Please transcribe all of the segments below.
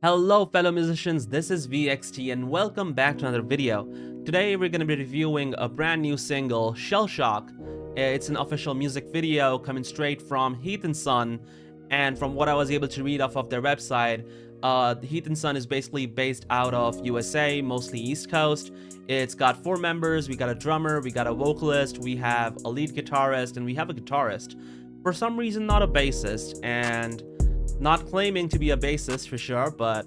Hello fellow musicians, this is VXT and welcome back to another video. Today we're going to be reviewing a brand new single, Shellshock. It's an official music video coming straight from Heathensun, and from what I was able to read off of their website, Heathensun is basically based out of USA, mostly East Coast. It's got 4 members, we got a drummer, we got a vocalist, we have a lead guitarist, and we have a guitarist. For some reason not a bassist, and not claiming to be a bassist for sure, but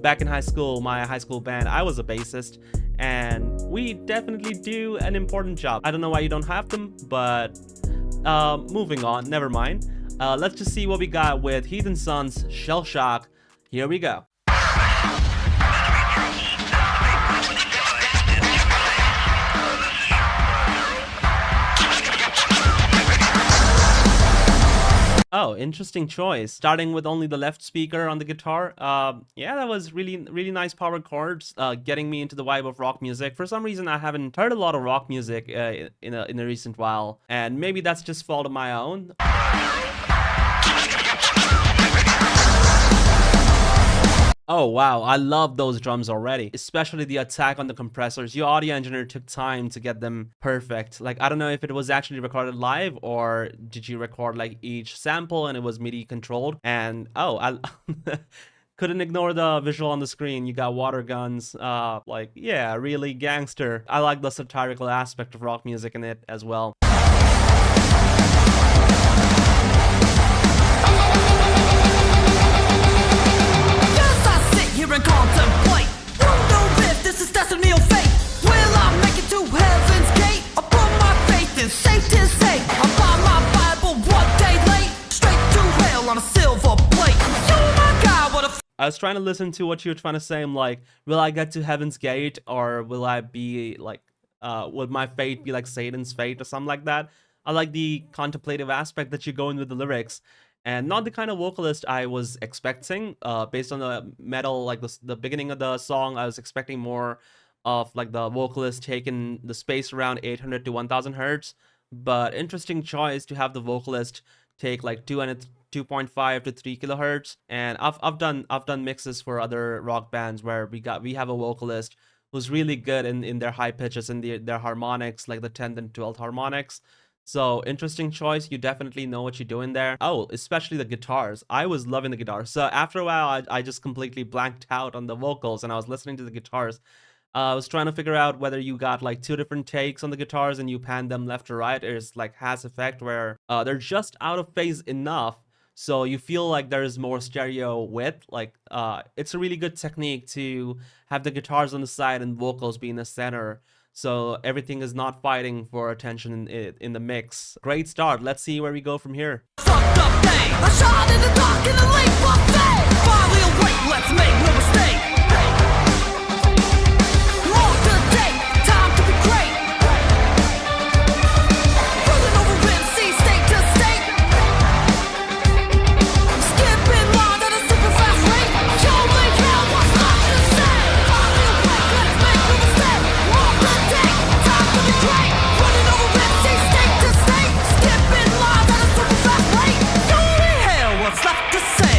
back in high school, my high school band, I was a bassist, and we definitely do an important job. I don't know why you don't have them, but moving on, never mind. Let's just see what we got with Heathensun's Shellshock. Here we go. Oh, interesting choice. Starting with only the left speaker on the guitar. Yeah, that was really nice power chords, getting me into the vibe of rock music. For some reason, I haven't heard a lot of rock music in a recent while, and maybe that's just fault of my own. Oh wow, I love those drums already, especially the attack on the compressors. Your audio engineer took time to get them perfect. Like, I don't know if it was actually recorded live or did you record like each sample and it was MIDI controlled. And oh, I couldn't ignore the visual on the screen. You got water guns, like, yeah, really gangster. I like the satirical aspect of rock music in it as well. And contemplate, wonder if this is destiny or fate. Will I make it to heaven's gate? I put my faith in Satan's sake. I buy my Bible one day late, straight to hell on a silver plate. Oh my God, what a I was trying to listen to what you were trying to say. I'm like, will I get to heaven's gate, or will I be like, would my fate be like Satan's fate or something like that? I like the contemplative aspect that you go in with the lyrics. And not the kind of vocalist I was expecting. Based on the metal, like the beginning of the song, I was expecting more of like the vocalist taking the space around 800 to 1000 hertz. But interesting choice to have the vocalist take like 2.5 to 3 kilohertz. And I've done mixes for other rock bands where we have a vocalist who's really good in their high pitches and their harmonics, like the 10th and 12th harmonics. So interesting choice. You definitely know what you're doing there. Oh, especially the guitars. I was loving the guitars. So after a while, I just completely blanked out on the vocals and I was listening to the guitars. I was trying to figure out whether you got like 2 different takes on the guitars and you pan them left or right. There's like has effect where they're just out of phase enough, so you feel like there's more stereo width. Like it's a really good technique to have the guitars on the side and vocals be in the center, so everything is not fighting for attention in the mix. Great start. Let's see where we go from here. fucked up day. I shot in the dark in the late buffet. Finally awake, let's make no mistake. Long the day, time to be great. Running over MC state to state. Skipping lines at a super fast rate. Holy hell, what's left to say? Finally awake, let's make no mistake. Long the day, time to be great. Running over MC state to state. Skipping lines at a super fast rate. Holy hell, what's left to say?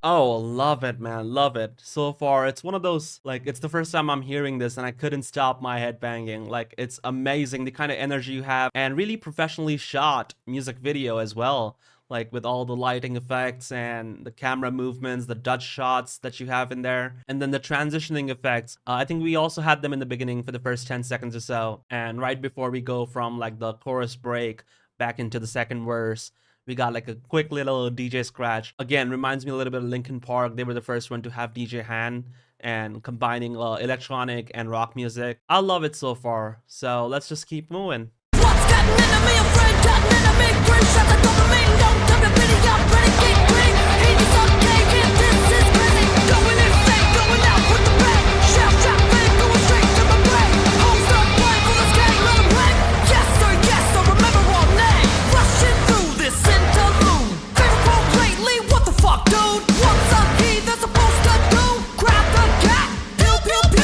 Oh, love it, man. Love it. So far, it's one of those, like, it's the first time I'm hearing this and I couldn't stop my head banging. Like, it's amazing the kind of energy you have, and really professionally shot music video as well. Like with all the lighting effects and the camera movements, the Dutch shots that you have in there, and then the transitioning effects. I think we also had them in the beginning for the first 10 seconds or so. And right before we go from like the chorus break back into the second verse, we got like a quick little DJ scratch. Again, reminds me a little bit of Linkin Park. They were the first one to have DJ Han and combining electronic and rock music. I love it so far. So let's just keep moving. What's got an enemy, a friend, got an enemy, 3 shots of dopamine, don't tell me pity, I'm ready, keep green. He's okay, and this is crazy. Going insane, going out with the bang. Shellshock, man, going straight to my brain. Home start playing for this gang, let him play. Yes, sir, remember all name. Rushing through this interlude. Favorite quote lately, what the fuck, dude? What's a heathen supposed to do? Grab the cat, pew, pew,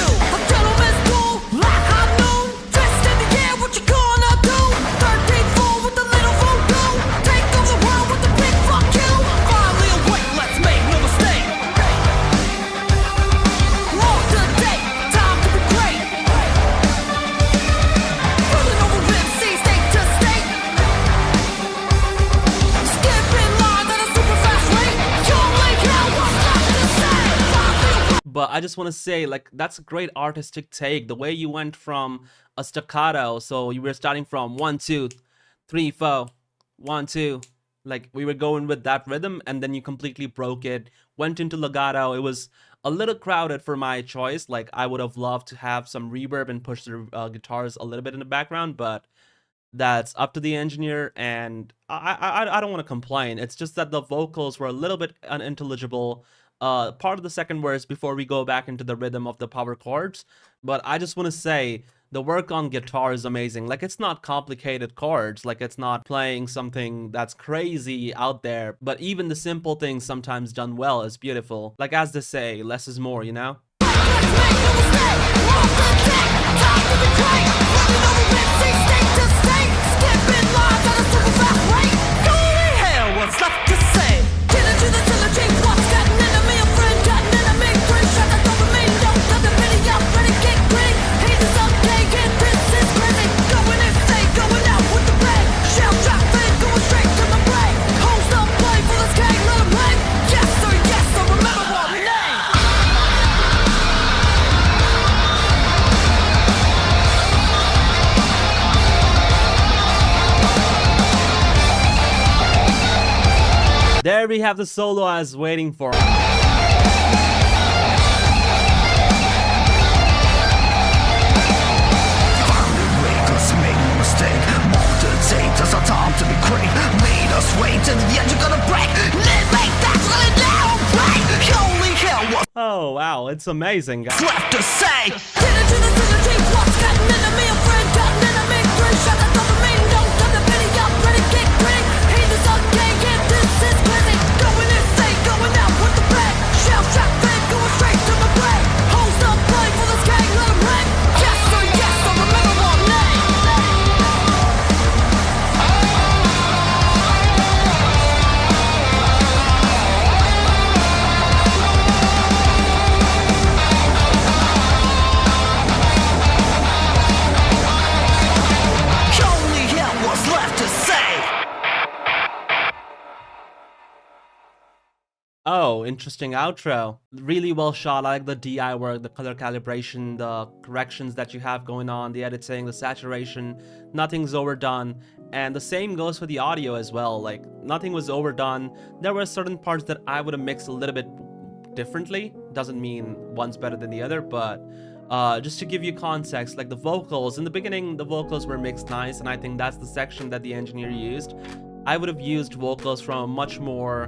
I just want to say, like, that's a great artistic take. The way you went from a staccato, so you were starting from 1 2 3 4 1 2, like we were going with that rhythm, and then you completely broke it, went into legato. It was a little crowded for my choice. Like, I would have loved to have some reverb and push the guitars a little bit in the background, but that's up to the engineer, and I don't want to complain. It's just that the vocals were a little bit unintelligible. Part of the second verse before we go back into the rhythm of the power chords. But I just want to say the work on guitar is amazing. Like, it's not complicated chords, like it's not playing something that's crazy out there, but even the simple things sometimes done well is beautiful. Like, as they say, less is more, you know? There we have the solo I was waiting for. Oh wow, it's amazing, guys. Left to say. Get into the synergy, what's got an enemy, a friend, got an enemy, 3 shots of dopamine, don't have the pity, I'm ready, get gritty. Heathensun, yeah, this is crazy. Going insane, going out with the bang. Shellshock, thing, going straight to my brain. Hoes up, play for this gang, let 'em ring. Yes, sir, yes, I remember my name. Oh, interesting outro. Really well shot. I like the DI work, the color calibration, the corrections that you have going on, the editing, the saturation. Nothing's overdone. And the same goes for the audio as well. Like, nothing was overdone. There were certain parts that I would have mixed a little bit differently. Doesn't mean one's better than the other, but just to give you context, like the vocals, in the beginning, the vocals were mixed nice, and I think that's the section that the engineer used. I would have used vocals from a much more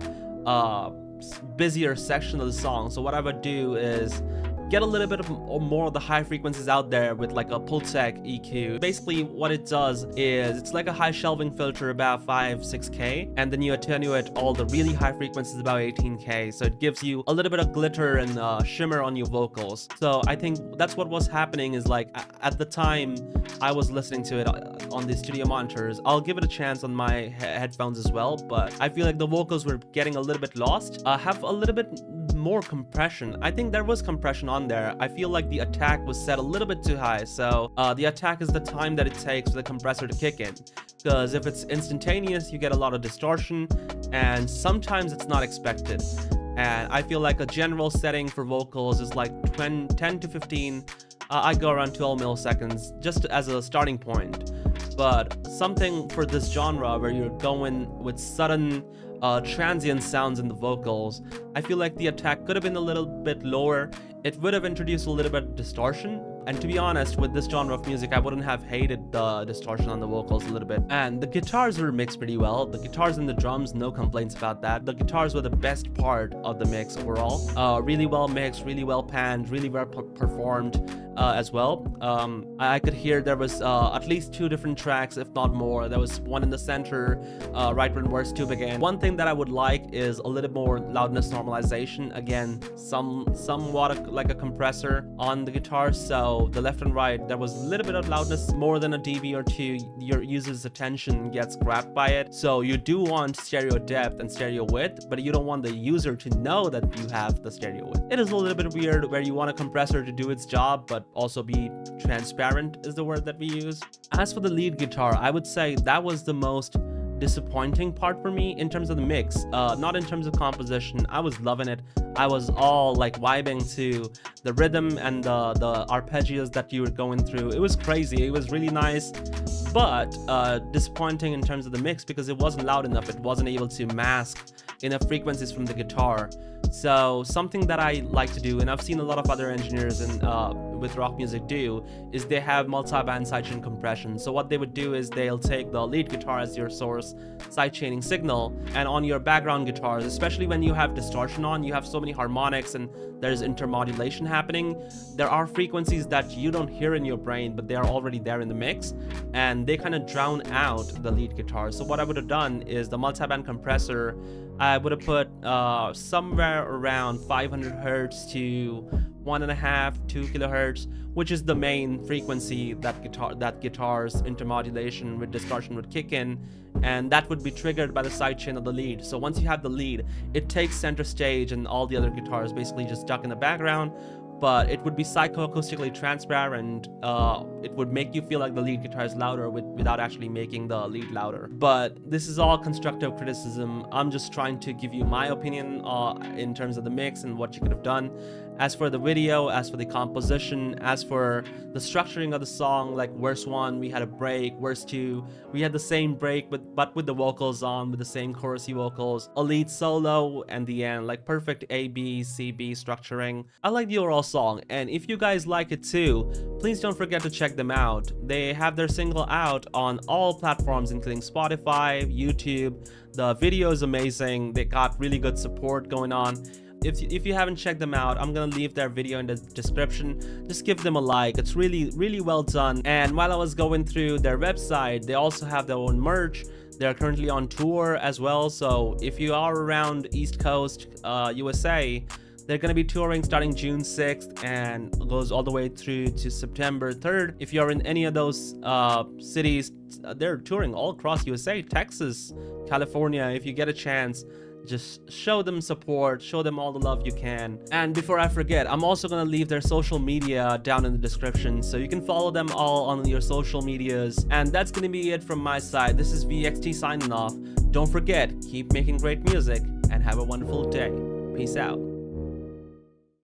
busier section of the song. So what I would do is get a little bit of more of the high frequencies out there with like a Pultec EQ. Basically what it does is it's like a high shelving filter about 5-6K, and then you attenuate all the really high frequencies about 18K, so it gives you a little bit of glitter and shimmer on your vocals. So I think that's what was happening. Is like at the time I was listening to it on the studio monitors. I'll give it a chance on my headphones as well, but I feel like the vocals were getting a little bit lost. Have a little bit more compression. I think there was compression on there. I feel like the attack was set a little bit too high. So the attack is the time that it takes for the compressor to kick in, because if it's instantaneous, you get a lot of distortion, and sometimes it's not expected. And I feel like a general setting for vocals is like 10 to 15. I go around 12 milliseconds just as a starting point. But something for this genre where you're going with sudden transient sounds in the vocals, I feel like the attack could have been a little bit lower. It would have introduced a little bit of distortion. And to be honest, with this genre of music, I wouldn't have hated the distortion on the vocals a little bit. And the guitars were mixed pretty well. The guitars and the drums, no complaints about that. The guitars were the best part of the mix overall. Really well mixed, really well panned, really well performed as well. I could hear there was at least 2 different tracks, if not more. There was one in the center, right when verse 2 began. One thing that I would like is a little more loudness normalization. Again, somewhat like a compressor on the guitar, so the left and right, there was a little bit of loudness, more than a dB or 2. Your user's attention gets grabbed by it. So you do want stereo depth and stereo width, but you don't want the user to know that you have the stereo width. It is a little bit weird where you want a compressor to do its job, but also be transparent is the word that we use. As for the lead guitar, I would say that was the most disappointing part for me in terms of the mix, not in terms of composition. I was loving it. I was all like vibing to the rhythm and the arpeggios that you were going through. It was crazy. It was really nice, but disappointing in terms of the mix because it wasn't loud enough. It wasn't able to mask enough frequencies from the guitar. So something that I like to do, and I've seen a lot of other engineers with rock music do, is they have multi-band sidechain compression. So what they would do is they'll take the lead guitar as your source sidechaining signal, and on your background guitars, especially when you have distortion on, you have so many harmonics and there's intermodulation happening, there are frequencies that you don't hear in your brain, but they are already there in the mix, and they kind of drown out the lead guitar. So what I would have done is the multi-band compressor, I would have put somewhere around 500 hertz to 1.5, 2 kilohertz, which is the main frequency that guitar's intermodulation with distortion would kick in, and that would be triggered by the sidechain of the lead. So once you have the lead, it takes center stage and all the other guitars basically just stuck in the background, but it would be psychoacoustically transparent. It would make you feel like the lead guitar is louder without actually making the lead louder. But this is all constructive criticism. I'm just trying to give you my opinion in terms of the mix and what you could have done. As for the video, as for the composition, as for the structuring of the song, like verse 1 we had a break, verse 2 we had the same break but with the vocals on, with the same chorusy vocals, a lead solo, and the end, like perfect A, B, C, B structuring. I like the overall song, and if you guys like it too, please don't forget to check them out. They have their single out on all platforms including Spotify, YouTube. The video is amazing. They got really good support going on. If you haven't checked them out, I'm gonna leave their video in the description. Just give them a like. It's really well done. And while I was going through their website, they also have their own merch. They're currently on tour as well, so if you are around East Coast USA, they're going to be touring starting June 6th and goes all the way through to September 3rd. If you're in any of those cities, they're touring all across USA, Texas, California. If you get a chance, just show them support, show them all the love you can. And before I forget, I'm also going to leave their social media down in the description, so you can follow them all on your social medias. And that's going to be it from my side. This is VXT signing off. Don't forget, keep making great music and have a wonderful day. Peace out.